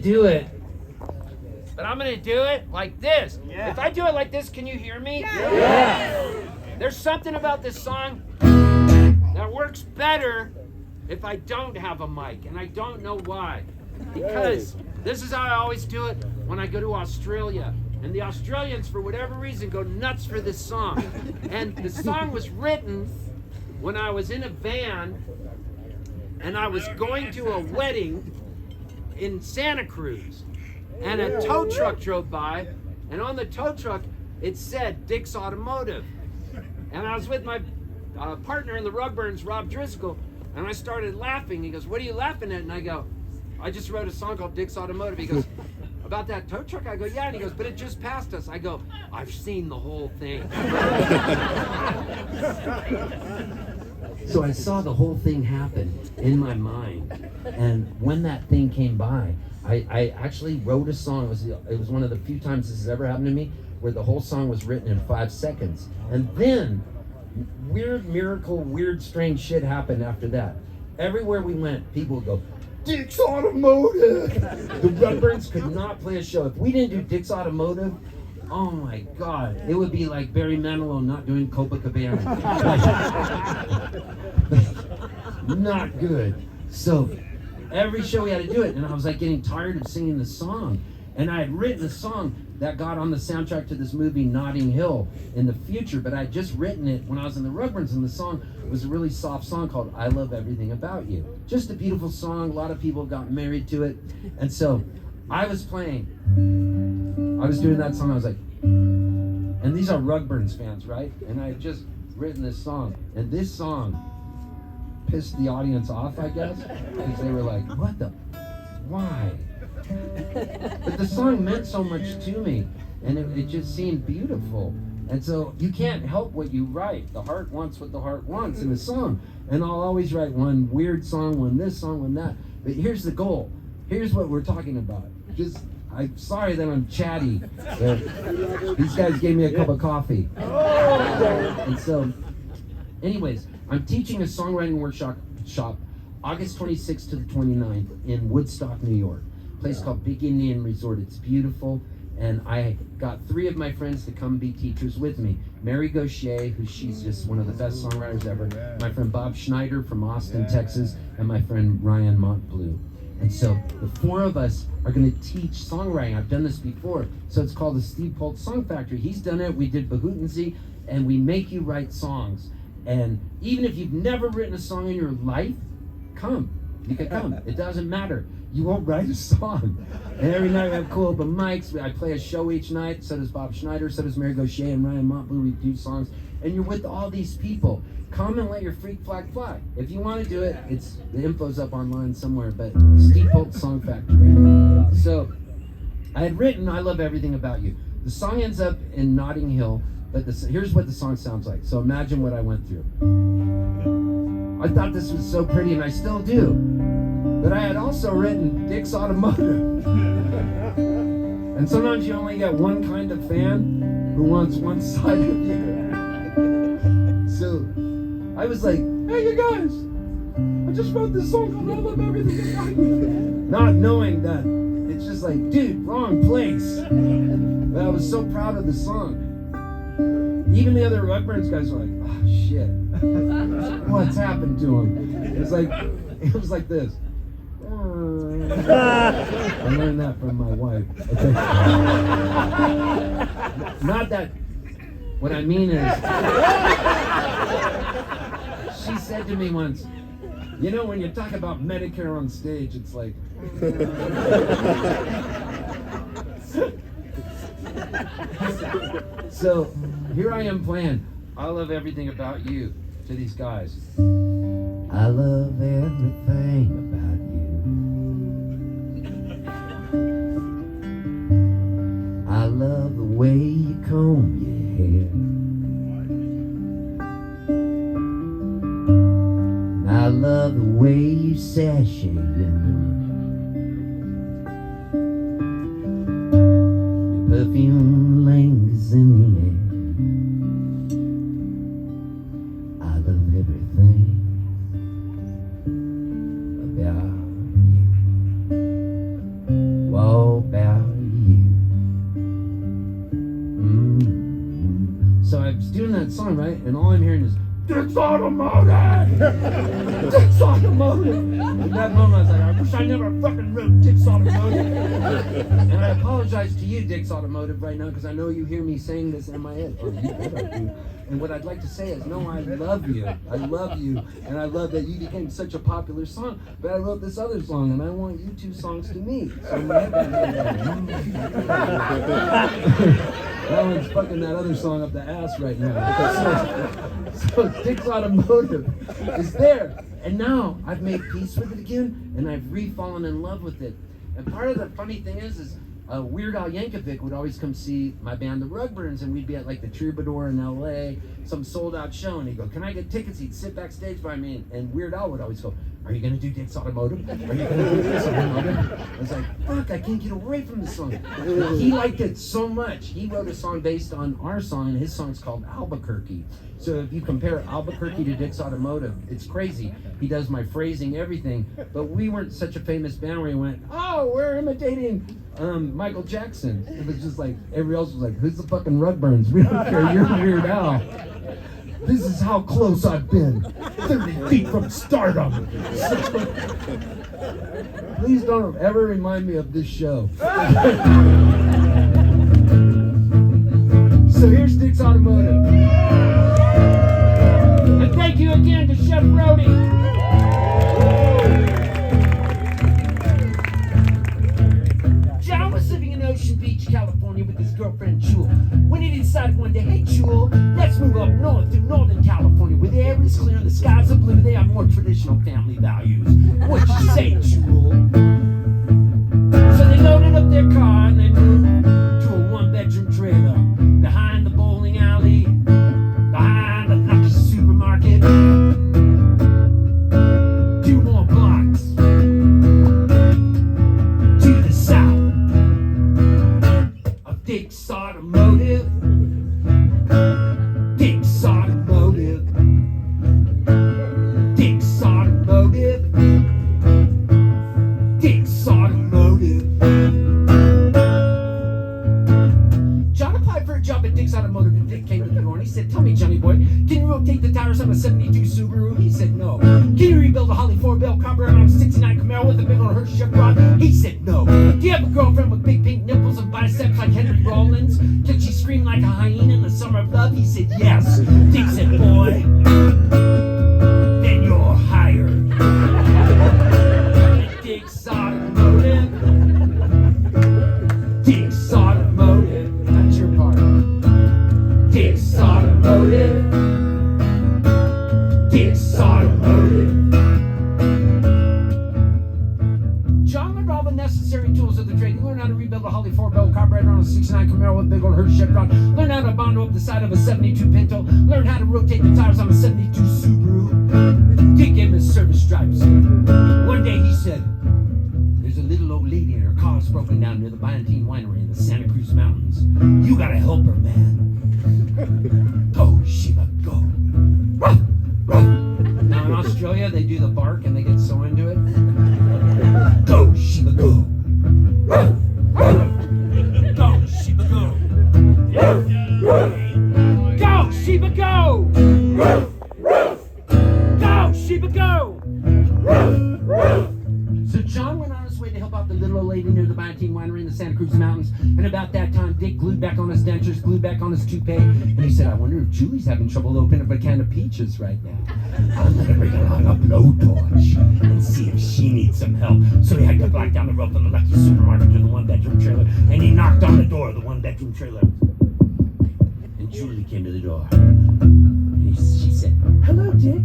do it. But I'm going to do it like this. Yeah. If I do it like this, can you hear me? Yes. There's something about this song that works better if I don't have a mic, and I don't know why. Because this is how I always do it when I go to Australia. And the Australians, for whatever reason, go nuts for this song. And the song was written when I was in a van and I was going to a wedding in Santa Cruz. And a tow truck drove by, and on the tow truck, it said Dick's Automotive. And I was with my partner in the Rugburns, Rob Driscoll, and I started laughing. He goes, "What are you laughing at?" And I go, "I just wrote a song called Dick's Automotive." He goes, "About that tow truck?" I go, "Yeah." And he goes, "But it just passed us." I go, "I've seen the whole thing." So I saw the whole thing happen in my mind. And when that thing came by, I actually wrote a song. It was one of the few times this has ever happened to me where the whole song was written in 5 seconds. And then weird miracle, weird strange shit happened after that. Everywhere we went, people would go, "Dick's Automotive!" The Rugburns could not play a show. If we didn't do Dick's Automotive, oh my God, it would be like Barry Manilow not doing Copacabana. Not good. So every show we had to do it, and I was like getting tired of singing the song. And I had written a song that got on the soundtrack to this movie Notting Hill in the future, but I had just written it when I was in the Rugburns, and the song was a really soft song called I Love Everything About You. Just a beautiful song. A lot of people got married to it. And so I was doing that song. I was like, and these are Rugburns fans, right? And I had just written this song, and this song pissed the audience off, I guess, because they were like, "What the? Why?" But the song meant so much to me, and it just seemed beautiful. And so you can't help what you write. The heart wants what the heart wants in a song. And I'll always write one weird song, one this song, one that. But here's the goal. Here's what we're talking about. I'm sorry that I'm chatty. These guys gave me a cup of coffee. And so, anyways, I'm teaching a songwriting workshop August 26th to the 29th in Woodstock, New York. A place called Big Indian Resort. It's beautiful. And I got 3 of my friends to come be teachers with me. Mary Gaucher, she's just one of the best songwriters ever. My friend Bob Schneider from Austin, Texas. And my friend Ryan Montbleu. And so the 4 of us are going to teach songwriting. I've done this before. So it's called the Steve Poltz Song Factory. He's done it. We did Bahutensee. And we make you write songs. And even if you've never written a song in your life, come. You can come. It doesn't matter. You won't write a song. And every night we have cool open mics. I play a show each night. So does Bob Schneider. So does Mary Gaucher and Ryan Montbleu. We do songs. And you're with all these people. Come and let your freak flag fly. If you want to do it, the info's up online somewhere. But Steve Poltz Song Factory. So I had written I Love Everything About You. The song ends up in Notting Hill. But here's what the song sounds like. So imagine what I went through. I thought this was so pretty, and I still do. But I had also written Dick's Automotive. And sometimes you only get one kind of fan who wants one side of you. So I was like, "Hey, you guys, I just wrote this song called I Love Everything About You." Not knowing that it's just like, dude, wrong place. But I was so proud of the song. Even the other Rugburns guys were like, "Oh shit, what's happened to him?" It was like this. I learned that from my wife. Okay. Not that. What I mean is, she said to me once, "You know, when you talk about Medicare on stage, it's like." So here I am playing I Love Everything About You to these guys. I love everything about you. I love the way you comb your hair. And I love the way you sashay in the room. Your perfume lingers in the air. I love everything about you. doing that song, right? And all I'm hearing is, Dick's Automotive! Dick's Automotive! At that moment, I was like, I wish I never fucking wrote Dick's Automotive. And I apologize to you, Dick's Automotive, right now, because I know you hear me saying this in my head. Or you bet I do. And what I'd like to say is, no, I love you. I love you. And I love that you became such a popular song. But I wrote this other song, and I want you two songs to meet. So my head that one's fucking that other song up the ass right now. So Dick's Automotive is there. And now I've made peace with it again, and I've re-fallen in love with it. And part of the funny thing is Weird Al Yankovic would always come see my band, the Rugburns, and we'd be at like the Troubadour in LA, some sold out show, and he'd go, can I get tickets? He'd sit backstage by me, and Weird Al would always go, are you gonna do Dick's Automotive? Are you gonna do Dick's Automotive? I was like, fuck, I can't get away from this song. He liked it so much. He wrote a song based on our song, and his song's called Albuquerque. So if you compare Albuquerque to Dick's Automotive, it's crazy. He does my phrasing, everything. But we weren't such a famous band where he went, oh, we're imitating Michael Jackson. It was just like, everybody else was like, who's the fucking Rugburns? We don't care, you're Weird Al. This is how close I've been. 30 feet from stardom. Please don't ever remind me of this show. So here's Dick's Automotive. And thank you again to Chef Brody. John was living in Ocean Beach, California with his girlfriend Jewel. When he decided one day, hey Jewel, let's move up north to Northern California where the air is clear and the skies are blue. They have more traditional family values. What'd you say, Jewel? So they loaded up their car and they moved to a one-bedroom trailer behind the bowling alley, behind the Lucky Supermarket. 2 more blocks to the south of Dick's Automotive. Dick's Automotive. Dick's Automotive. Dick's Automotive. John applied for a job at Dick's Automotive and Dick came to the door and he said, tell me, Johnny boy, can you rotate the tires on a 72 Subaru? He said, no. Can you rebuild a Holly 4-bell carburetor on a 69 Camaro with a big old Hershey Chevron? He said, no. Do you have a girlfriend with big pink nipples and biceps like Henry Rollins? Can she scream like a hyena in the summer of love? He said, yes. Dick said, boy, then you're hired. Dick's Automotive. Dick's Automotive. That's your part. Dick's Automotive. Dick's Automotive. John learned all the necessary tools of the trade. He learned how to rebuild a Holly 4-bell carburetor on a 69 Camaro with a big old Hershey Chevron. Learned how to bondo up the side of a 72 Pinto. Learned how to rotate the tires on a 72 Subaru. Dick gave him his service stripes. One day he said, there's a little old lady and her car's broken down near the Byantine Winery in the Santa Cruz Mountains. You gotta help her, man. Go, Shiva, go. Ruff, ruff. Now in Australia, they do the bark and they get so into it. Go, Shiva, go. Ruff, ruff. Go, Shiva, go. Ruff, ruff. Go, Shiva, go. Ruff, ruff. Go, Shiva, go. Ruff, ruff. So John went on his way to help out the little old lady near the Byantine Winery in the Santa Cruz Mountains. And about that time, Dick glued back on his dentures, glued back on his toupee. And he said, I wonder if Julie's having trouble opening up a can of peaches right now. I'm gonna bring along a blowtorch and see if she needs some help. So he had to black down the road from the Lucky Supermarket to the one-bedroom trailer. And he knocked on the door of the one-bedroom trailer. And Julie came to the door. And she said, hello, Dick.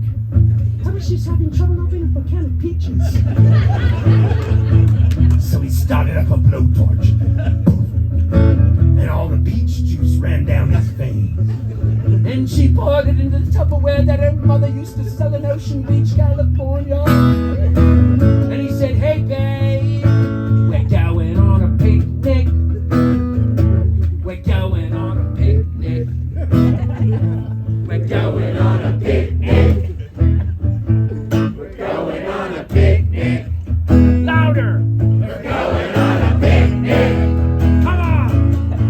I was just having trouble opening up a can of peaches. So he started up a blowtorch. And all the peach juice ran down his veins. And she poured it into the Tupperware that her mother used to sell in Ocean Beach, California. And he said, hey, babe, we're going on a picnic. We're going on a picnic. We're going on a picnic. Louder! We're going on a picnic! Come on!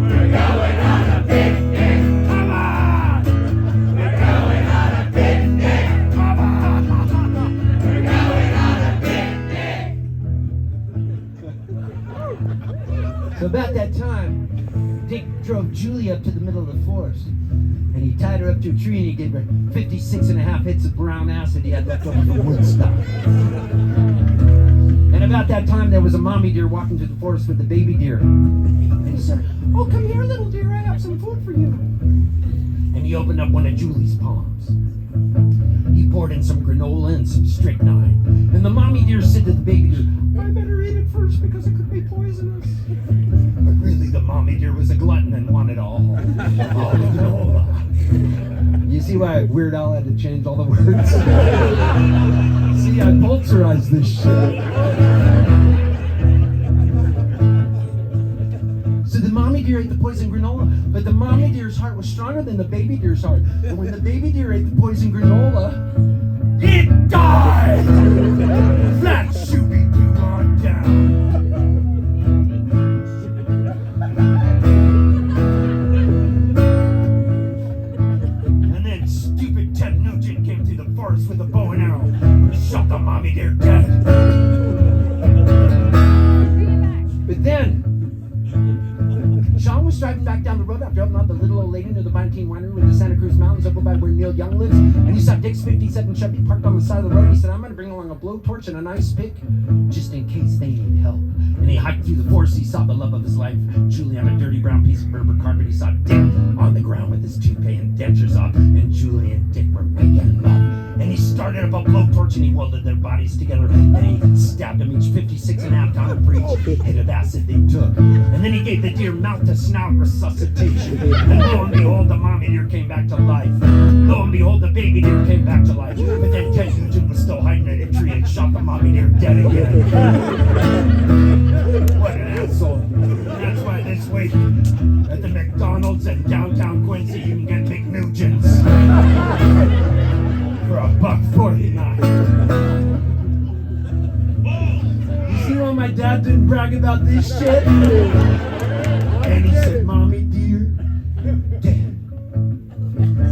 We're going on a picnic! Come on! So about that time, Dick drove Julie up to the middle of the forest. And he tied her up to a tree and he gave her 56 and a half hits of brown acid he had left over from Woodstock. And about that time, there was a mommy deer walking through the forest with the baby deer. And he said, "Oh, come here, little deer, I have some food for you." And he opened up one of Julie's palms. He poured in some granola and some strychnine. And the mommy deer said to the baby deer, "I better eat it first because it could be poisonous." But really, the mommy deer was a glutton and wanted all the granola. You see why Weird Al had to change all the words? See, I Poltzerized this shit. So the mommy deer ate the poison granola, but the mommy deer's heart was stronger than the baby deer's heart. And when the baby deer ate the poison granola, it died! Flat shooby-doo on down. With a bow and arrow, shot the mommy deer dead. But then, Sean was driving back down the road after helping out the little old lady near the Byzantine Winery in the Santa Cruz Mountains over by where Neil Young lives, and he saw Dick's 57 Chevy parked on the side of the road. He said, "I'm going to bring along a blowtorch and an ice pick, just in case they need help." And he hiked through the forest. He saw the love of his life, Julie, on a dirty brown piece of Berber carpet. He saw Dick on the ground with his toupee and dentures off, and Julie and Dick were making love. And he started up a blowtorch and he welded their bodies together, and he stabbed them each 56 and a half times for each hit of acid they took. And then he gave the deer mouth-to-snout resuscitation. And lo and behold, the mommy deer came back to life. Lo and behold, the baby deer came back to life. But then Ted Nugent was still hiding in a tree and shot the mommy deer dead again. What an asshole. That's why this week at the McDonald's in downtown Quincy you can get McNugents for $1.49. You see why my dad didn't brag about this shit? And he said, "Mommy deer, dead.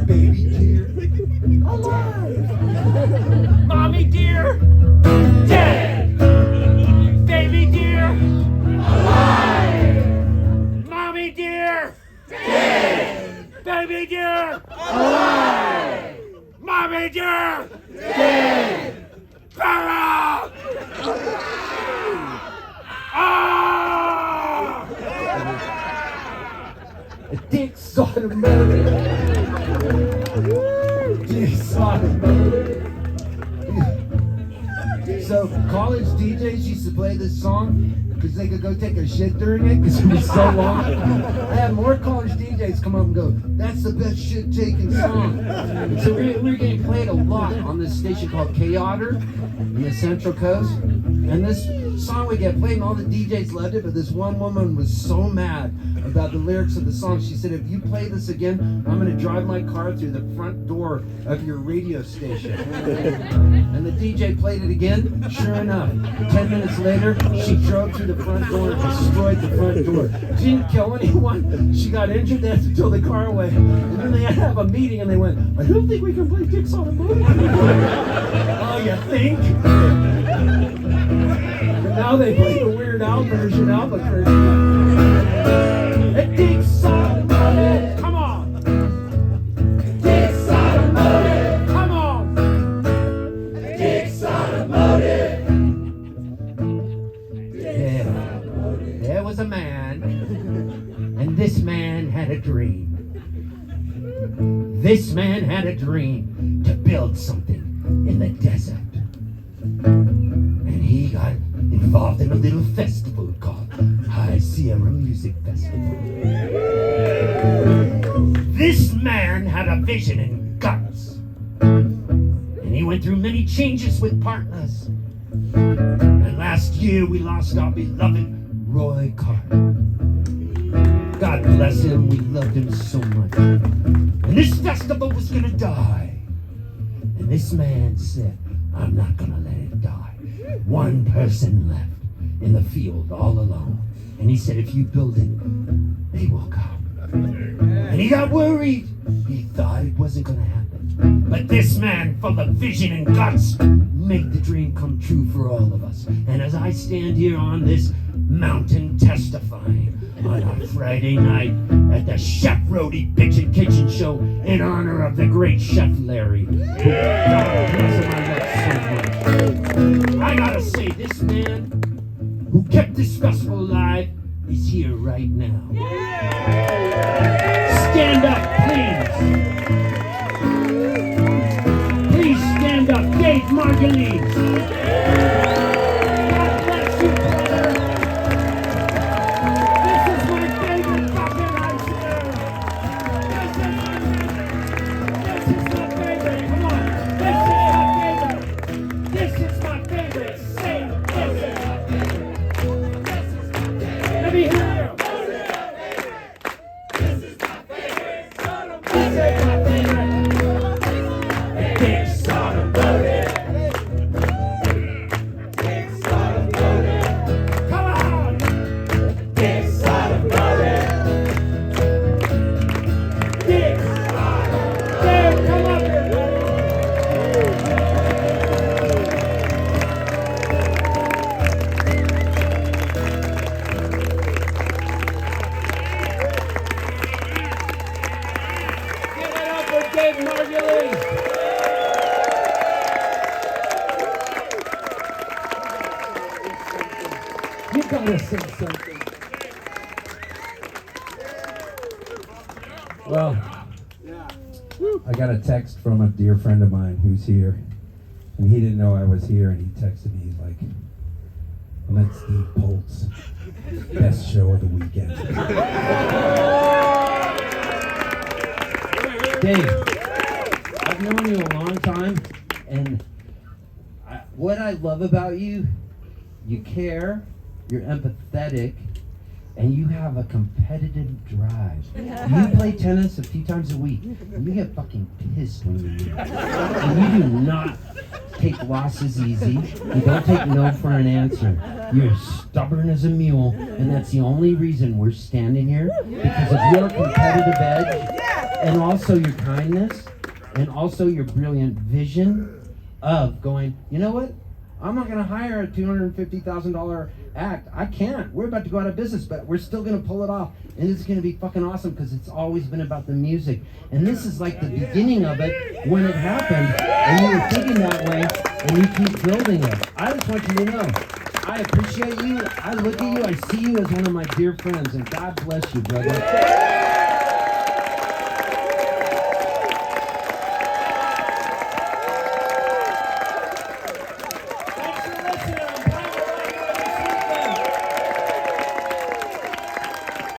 Baby deer, alive. Mommy deer, dead. Baby deer, alive. Mommy deer, dead. Baby deer, alive. Mommy deer, dead. Para! Ah! Dick's automotive. Dick's automotive. So college DJs used to play this song because they could go take a shit during it because it was so long. I had more college DJs come up and go, "That's the best shit-taking song." And so we're getting played a lot on this station called K-Otter in the Central Coast. And this song would get played and all the DJs loved it, but this one woman was so mad about the lyrics of the song. She said, "If you play this again, I'm going to drive my car through the front door of your radio station." And the DJ played it again. Sure enough, 10 minutes later, she drove through the front door and destroyed the front door. She didn't kill anyone. She got injured. They had to tow the car away. And then they had to have a meeting and they went, "I don't think we can play Dick's Automotive." Oh, you think? But now they play the Weird Al version, Albuquerque. Dick's Automotive, come on. Dick's Automotive, come on. Dick's Automotive. There was a man, and this man had a dream. This man had a dream to build something in the desert. And he got involved in a little festival called High Sierra Music Festival. This man had a vision and guts. And he went through many changes with partners. And last year we lost our beloved Roy Carter. God bless him, we loved him so much. And this festival was gonna die. And this man said, "I'm not gonna let it die." One person left in the field all alone. And he said, "If you build it, they will come." And he got worried. He thought it wasn't gonna happen. But this man, full of vision and guts, made the dream come true for all of us. And as I stand here on this mountain testifying on a Friday night at the Chef Rody Bitchin Kitchen Show in honor of the great Chef Larry. Who, God bless him, I love so much. I gotta say, this man who kept this festival alive is here right now. Stand up, please. Please stand up, Dave Margulies. God bless you, brother. This is my favorite fucking ice cream. This is my favorite. Come on. This is my favorite. Say this is my favorite. Let me hear you. This is my favorite. This is my favorite. Dick's Automotive. Dick's Automotive. Come on. Dick's Automotive. Dick's Automotive. Come up here. Give it up for Dave Margulies. You gotta say something. Well, I got a text from a dear friend of mine who's here, and he didn't know I was here, and he texted me, he's like, I'm at Steve Poltz, best show of the weekend. Dave, I've known you a long time, and what I love about you, you care, you're empathetic, and you have a competitive drive. You play tennis a few times a week, and you get fucking pissed when you lose. And you do not take losses easy. You don't take no for an answer. You're stubborn as a mule, and that's the only reason we're standing here, because of your competitive edge, and also your kindness, and also your brilliant vision of going, you know what? I'm not going to hire a $250,000 act. I can't. We're about to go out of business, but we're still going to pull it off. And it's going to be fucking awesome because it's always been about the music. And this is like the beginning of it when it happened. And you were thinking that way and you keep building it. I just want you to know, I appreciate you. I look at you. I see you as one of my dear friends. And God bless you, brother.